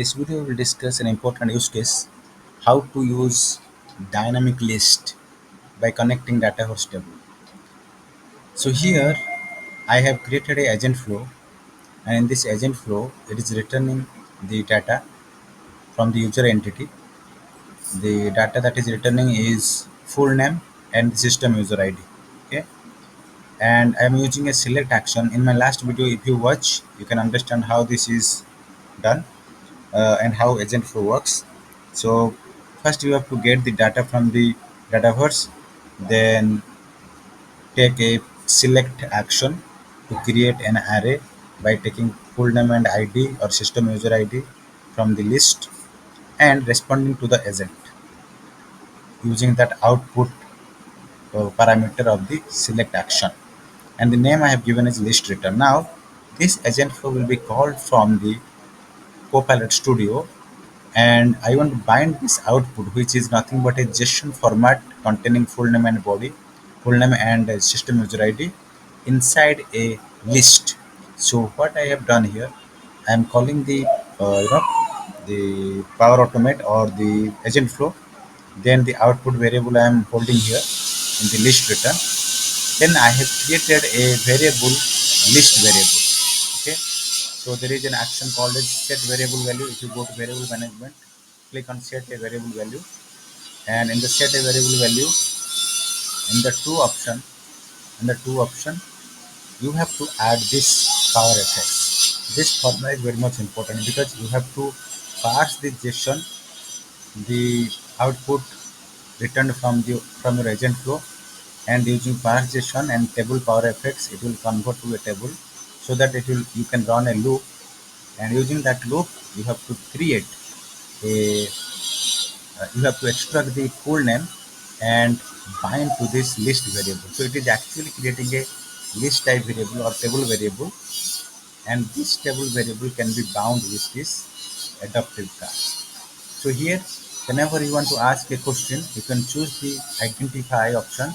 This video will discuss an important use case, how to use dynamic list by connecting Dataverse table. So here I have created a agent flow, and in this agent flow it is returning the data from the user entity. The data that is returning is full name and system user ID. Okay, and I am using a select action. In my last video, if you watch, you can understand how this is done and how agent flow works. So first you have to get the data from the Dataverse, then take a select action to create an array by taking full name and ID or system user ID from the list and responding to the agent using that output parameter of the select action, and the name I have given is list return. Now this agent flow will be called from the Copilot Studio, and I want to bind this output, which is nothing but a JSON format containing full name and body, full name and system user ID inside a list. So what I have done here, I am calling the the Power Automate or the agent flow. Then the output variable I am holding here in the list return. Then I have created a variable list variable. Okay, so there is an action called as set variable value. If you go to variable management, click on set a variable value, and in the set a variable value, in the two option, in the two option, you have to add this power effects. This formula is very much important because you have to parse the JSON, the output returned from your agent flow, and using parse JSON and table power effects, it will convert to a table so that it will you can run a loop, and using that loop you have to create a you have to extract the full name and bind to this list variable. So it is actually creating a list type variable or table variable, and this table variable can be bound with this adaptive card. So here, whenever you want to ask a question, you can choose the identify option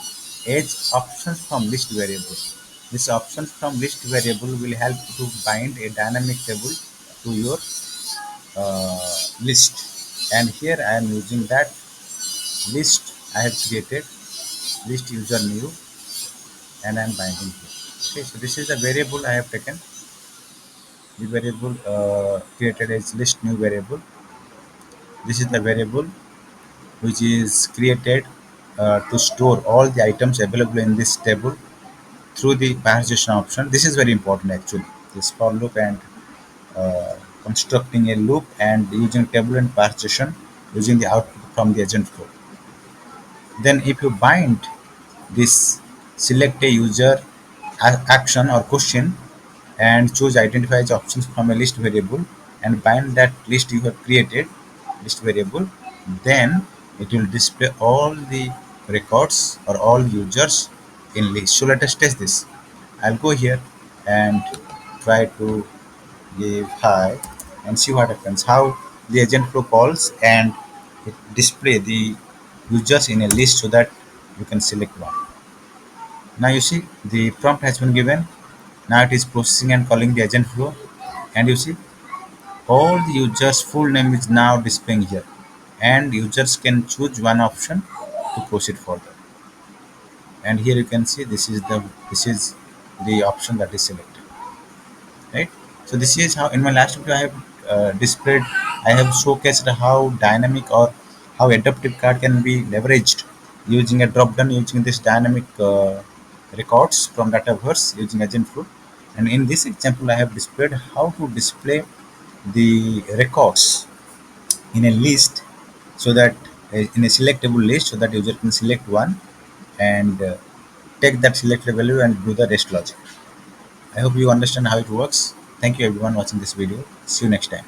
as options from list variable. This options from list variable will help you to bind a dynamic table to your list. And here I am using that list I have created, list user new, and I am binding here. Okay, so this is a variable I have taken. The variable created as list new variable. This is the variable which is created to store all the items available in this table through the parsation option. This is very important actually. This for loop and constructing a loop and using table and parsation using the output from the agent flow. Then if you bind this select a user action or question and choose identify as options from a list variable and bind that list you have created list variable, then it will display all the records or all users in list. So let us test this. I'll go here and try to give hi and see what happens, how the agent flow calls and it display the users in a list so that you can select one. Now you see the prompt has been given. Now it is processing and calling the agent flow, and you see all the users full name is now displaying here, and users can choose one option to proceed further. And here you can see this is the option that is selected, right? So this is how in my last video I have displayed, I have showcased how dynamic or how adaptive card can be leveraged using a drop down using this dynamic records from Dataverse using agent flow. And in this example I have displayed how to display the records in a list, so that in a selectable list, so that user can select one and take that selected value and do the rest logic. I hope you understand how it works. Thank you everyone watching this video. See you next time.